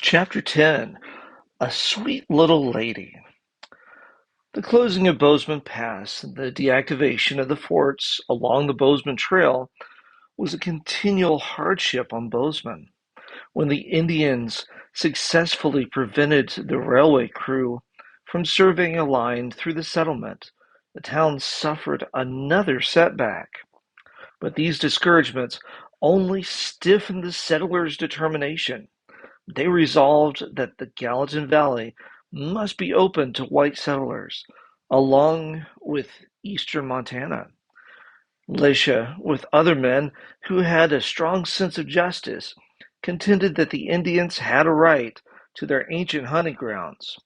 Chapter 10. A Sweet Little Lady. The closing of Bozeman Pass and the deactivation of the forts along the Bozeman Trail was a continual hardship on Bozeman. When the Indians successfully prevented the railway crew from surveying a line through the settlement, the town suffered another setback. But these discouragements only stiffened the settlers' determination. They resolved that the Gallatin Valley must be open to white settlers, along with eastern Montana. Lisha, with other men who had a strong sense of justice, contended that the Indians had a right to their ancient hunting grounds.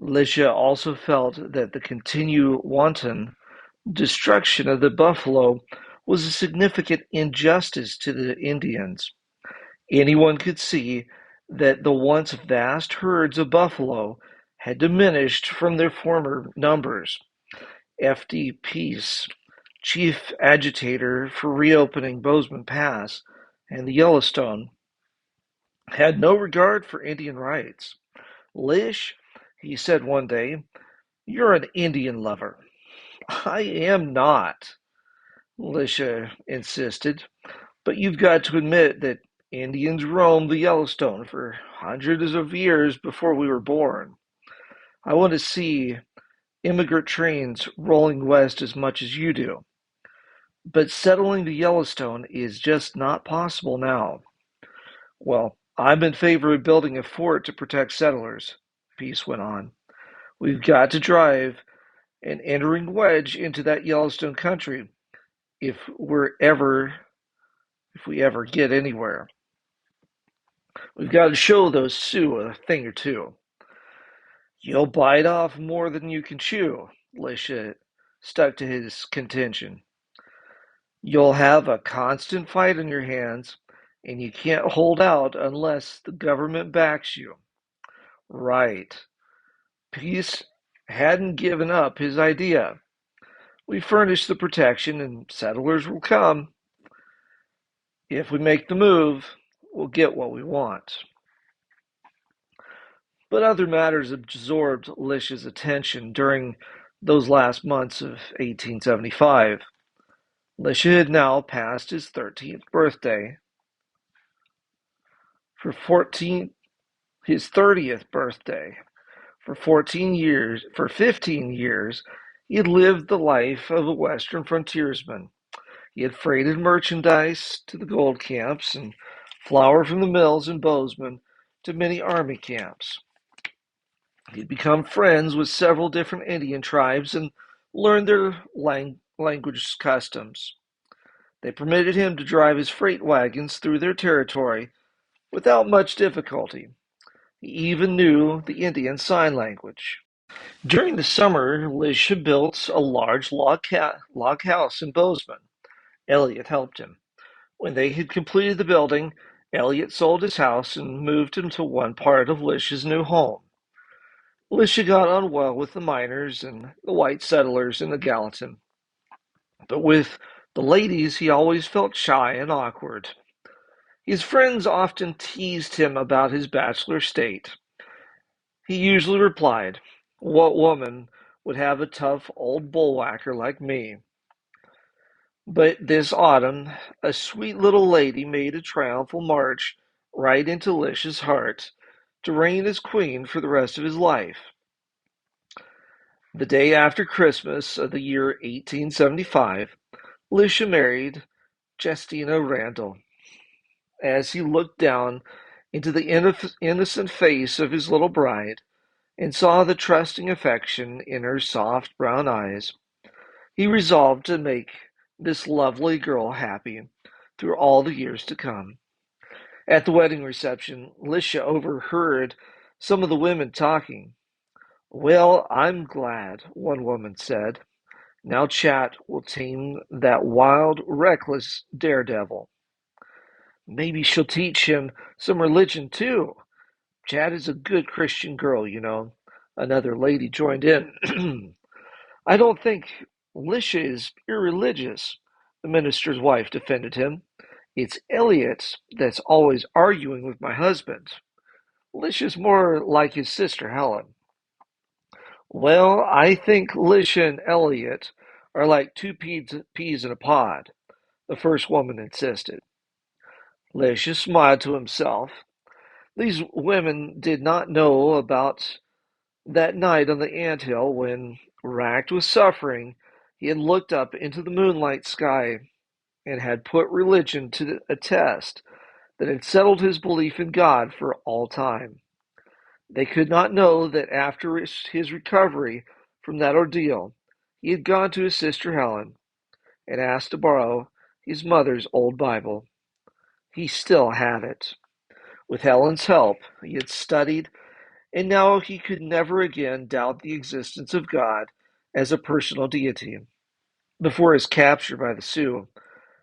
Lisha also felt that the continued wanton destruction of the buffalo was a significant injustice to the Indians. Anyone could see that the once vast herds of buffalo had diminished from their former numbers. F. D. Pease, chief agitator for reopening Bozeman Pass and the Yellowstone, had no regard for Indian rights. "Lish," he said one day, "you're an Indian lover." "I am not," Lisha insisted. "But you've got to admit that Indians roamed the Yellowstone for hundreds of years before we were born. I want to see immigrant trains rolling west as much as you do. But settling the Yellowstone is just not possible now." "Well, I'm in favor of building a fort to protect settlers," Pease went on. "We've got to drive an entering wedge into that Yellowstone country if we're ever if we ever get anywhere. We've got to show those Sioux a thing or two." "You'll bite off more than you can chew," Lisha stuck to his contention. "You'll have a constant fight on your hands, and you can't hold out unless the government backs you." Right. Pease hadn't given up his idea. "We furnish the protection, and settlers will come. If we make the move, we'll get what we want." But other matters absorbed Lish's attention during those last months of 1875. Lisha had now passed his 13th birthday. For 14 his 30th birthday. For 15 years, he had lived the life of a western frontiersman. He had freighted merchandise to the gold camps and flour from the mills in Bozeman to many army camps. He had become friends with several different Indian tribes and learned their language customs. They permitted him to drive his freight wagons through their territory without much difficulty. He even knew the Indian Sign Language. During the summer, Lisha built a large log house in Bozeman. Elliot helped him. When they had completed the building, Elliot sold his house and moved into one part of Lisha's new home. Lisha got on well with the miners and the white settlers in the Gallatin, but with the ladies he always felt shy and awkward. His friends often teased him about his bachelor state. He usually replied, "What woman would have a tough old bullwhacker like me?" But this autumn, a sweet little lady made a triumphal march right into Lisha's heart to reign as queen for the rest of his life. The day after Christmas of the year 1875, Lisha married Justina Randall. As he looked down into the innocent face of his little bride and saw the trusting affection in her soft brown eyes, he resolved to make this lovely girl happy through all the years to come. At the wedding reception, Lisha overheard some of the women talking. "Well, I'm glad," one woman said. "Now Chat will tame that wild, reckless daredevil. Maybe she'll teach him some religion, too. Chat is a good Christian girl, you know." Another lady joined in. "I don't think Lisha is irreligious," the minister's wife defended him. "It's Elliot that's always arguing with my husband." Licia's more like his sister Helen. Well, I think Licia and Elliot are like two peas in a pod, the first woman insisted. Licia smiled to himself. These women did not know about that night on the anthill when, racked with suffering, he had looked up into the moonlight sky and had put religion to a test that had settled his belief in God for all time. They could not know that after his recovery from that ordeal, he had gone to his sister Helen and asked to borrow his mother's old Bible. He still had it. With Helen's help, he had studied, and now he could never again doubt the existence of God as a personal deity. Before his capture by the Sioux,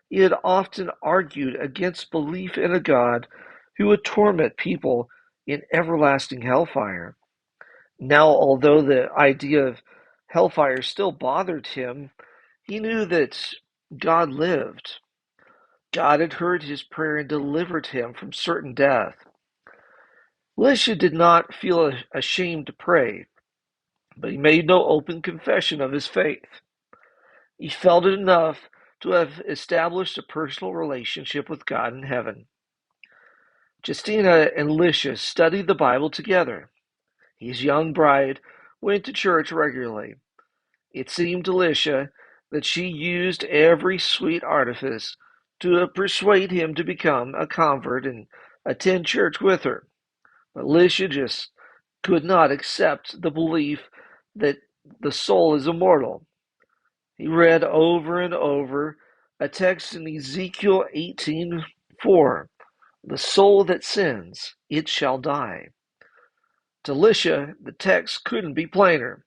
he had often argued against belief in a God who would torment people in everlasting hellfire. Now, although the idea of hellfire still bothered him, he knew that God lived. God had heard his prayer and delivered him from certain death. Lisha did not feel ashamed to pray, but he made no open confession of his faith. He felt it enough to have established a personal relationship with God in heaven. Justina and Lisha studied the Bible together. His young bride went to church regularly. It seemed to Lisha that she used every sweet artifice to persuade him to become a convert and attend church with her. But Lisha just could not accept the belief that the soul is immortal. He read over and over a text in Ezekiel 18:4. The soul that sins, it shall die. To Lisha, the text couldn't be plainer.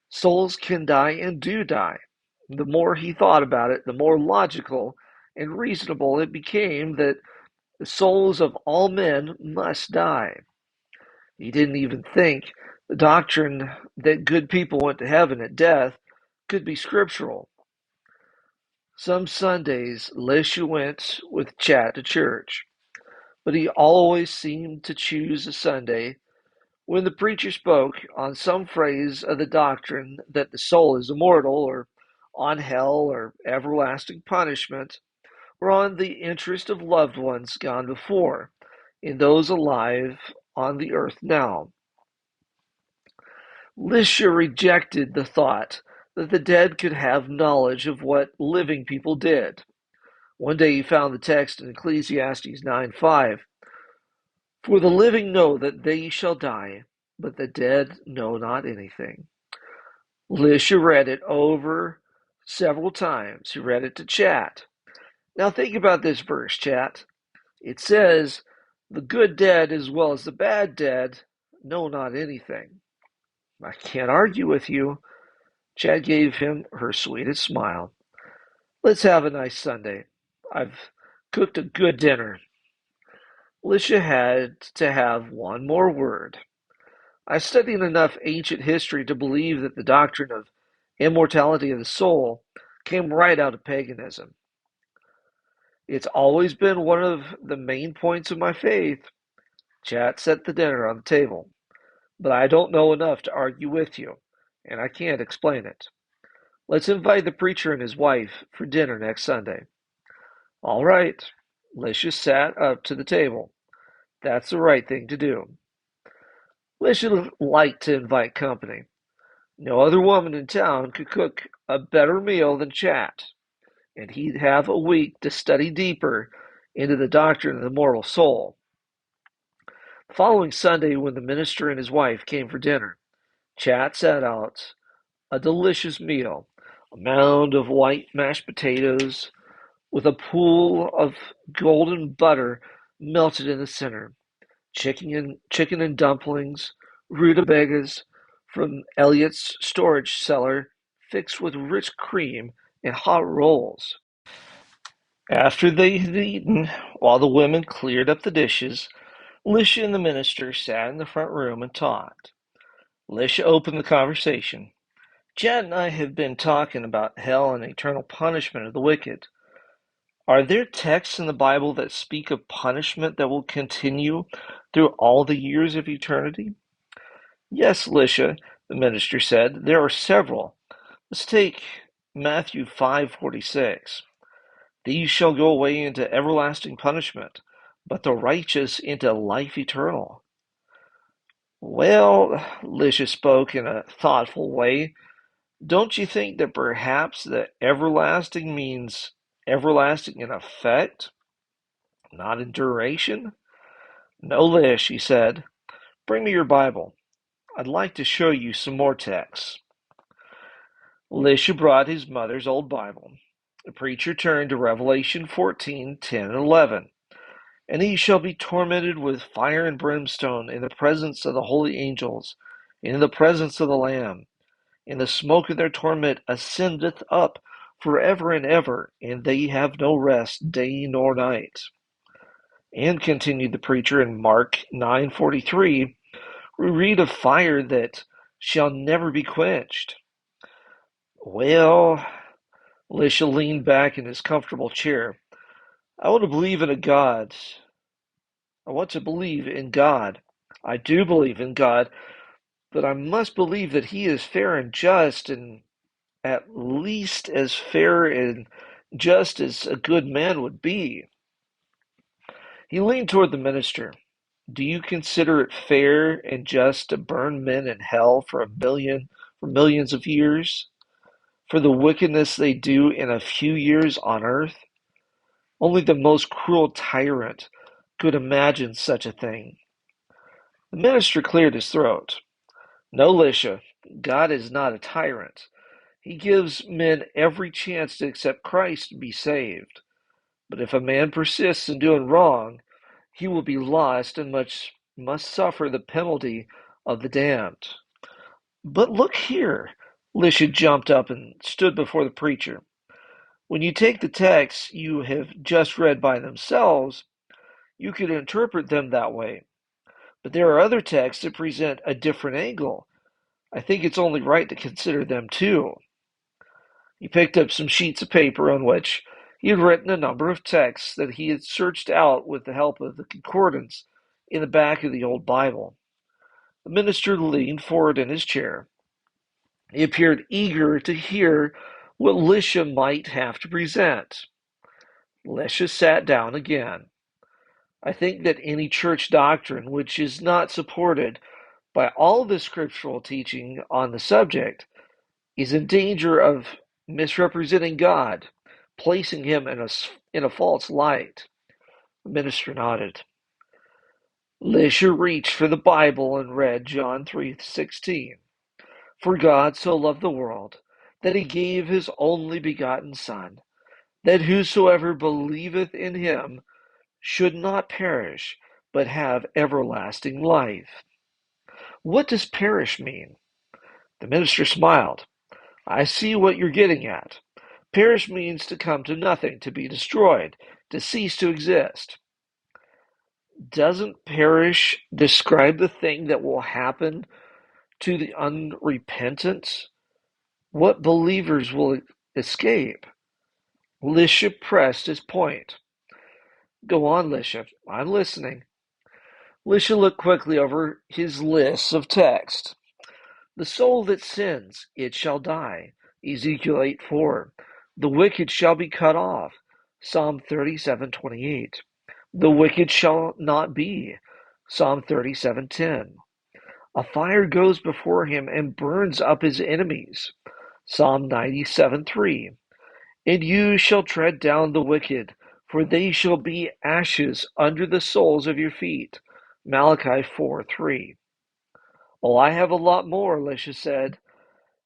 Souls can die and do die. The more he thought about it, the more logical and reasonable it became that the souls of all men must die. He didn't even think the doctrine that good people went to heaven at death could be scriptural. Some Sundays, Lisha went with Chat to church, but he always seemed to choose a Sunday when the preacher spoke on some phrase of the doctrine that the soul is immortal, or on hell or everlasting punishment, or on the interest of loved ones gone before, in those alive on the earth now. Lisha rejected the thought that the dead could have knowledge of what living people did. One day he found the text in Ecclesiastes 9:5. For the living know that they shall die, but the dead know not anything. Lisha read it over several times. He read it to Chat. Now think about this verse, Chat. It says, the good dead as well as the bad dead know not anything. I can't argue with you. Chat gave him her sweetest smile. Let's have a nice Sunday. I've cooked a good dinner. Lisha had to have one more word. I studied enough ancient history to believe that the doctrine of immortality of the soul came right out of paganism. It's always been one of the main points of my faith. Chat set the dinner on the table, but I don't know enough to argue with you, and I can't explain it. Let's invite the preacher and his wife for dinner next Sunday. All right. Lisha sat up to the table. That's the right thing to do. Lisha liked to invite company. No other woman in town could cook a better meal than Chat, and he'd have a week to study deeper into the doctrine of the mortal soul. The following Sunday, when the minister and his wife came for dinner, Chat set out a delicious meal, a mound of white mashed potatoes with a pool of golden butter melted in the center, chicken and dumplings, rutabagas from Elliot's storage cellar, fixed with rich cream and hot rolls. After they had eaten, while the women cleared up the dishes, Lisha and the minister sat in the front room and talked. Lisha opened the conversation. Jan and I have been talking about hell and eternal punishment of the wicked. Are there texts in the Bible that speak of punishment that will continue through all the years of eternity? Yes, Lisha, the minister said, there are several. Let's take Matthew 5:46. These shall go away into everlasting punishment, but the righteous into life eternal. Well, Lisha spoke in a thoughtful way. Don't you think that perhaps the everlasting means everlasting in effect, not in duration? No, Lish, he said. Bring me your Bible. I'd like to show you some more texts. Lisha brought his mother's old Bible. The preacher turned to Revelation 14:10 and 11. And he shall be tormented with fire and brimstone in the presence of the holy angels, and in the presence of the Lamb. And the smoke of their torment ascendeth up for ever and ever, and they have no rest day nor night. And continued the preacher in Mark 9:43, we read of fire that shall never be quenched. Well, Lisha leaned back in his comfortable chair. I want to believe in a God. I want to believe in God. I do believe in God, but I must believe that He is fair and just, and at least as fair and just as a good man would be. He leaned toward the minister. Do you consider it fair and just to burn men in hell for millions of years, for the wickedness they do in a few years on earth? Only the most cruel tyrant could imagine such a thing. The minister cleared his throat. No, Lisha, God is not a tyrant. He gives men every chance to accept Christ and be saved. But if a man persists in doing wrong, he will be lost and must suffer the penalty of the damned. But look here. Lisha jumped up and stood before the preacher. When you take the texts you have just read by themselves, you could interpret them that way. But there are other texts that present a different angle. I think it's only right to consider them too. He picked up some sheets of paper on which he had written a number of texts that he had searched out with the help of the concordance in the back of the old Bible. The minister leaned forward in his chair. He appeared eager to hear what Lisha might have to present. Lisha sat down again. I think that any church doctrine which is not supported by all the scriptural teaching on the subject is in danger of misrepresenting God, placing him in a false light. The minister nodded. Lisha reached for the Bible and read John 3:16. For God so loved the world that he gave his only begotten Son, that whosoever believeth in him should not perish, but have everlasting life. What does perish mean? The minister smiled. I see what you're getting at. Perish means to come to nothing, to be destroyed, to cease to exist. Doesn't perish describe the thing that will happen to the unrepentant? What believers will escape? Lisha pressed his point. Go on, Lisha. I'm listening. Lisha looked quickly over his list of text. The soul that sins, it shall die. Ezekiel 8:4. The wicked shall be cut off. Psalm 37:28. The wicked shall not be. Psalm 37:10. A fire goes before him and burns up his enemies. Psalm 97:3. And you shall tread down the wicked, for they shall be ashes under the soles of your feet. Malachi 4:3. Well, I have a lot more, Lisha said.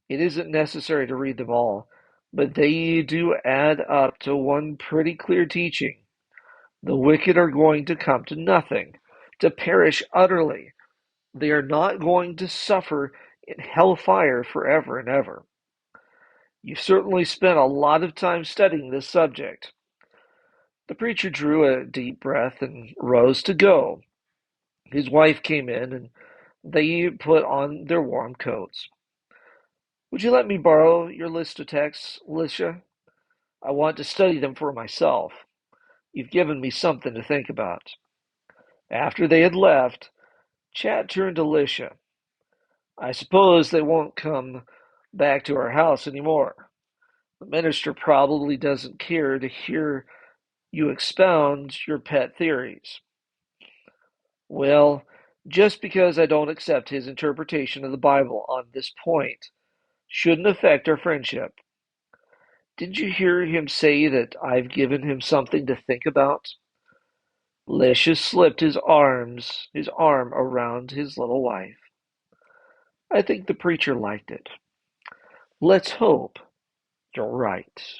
It isn't necessary to read them all, but they do add up to one pretty clear teaching. The wicked are going to come to nothing, to perish utterly. They are not going to suffer in hellfire forever and ever. You've certainly spent a lot of time studying this subject. The preacher drew a deep breath and rose to go. His wife came in, and they put on their warm coats. Would you let me borrow your list of texts, Lisha? I want to study them for myself. You've given me something to think about. After they had left, Chad turned to Lisha. I suppose they won't come back to our house anymore. The minister probably doesn't care to hear you expound your pet theories. Well, just because I don't accept his interpretation of the Bible on this point shouldn't affect our friendship. Didn't you hear him say that I've given him something to think about? Licious slipped his arm around his little wife. I think the preacher liked it. Let's hope you're right.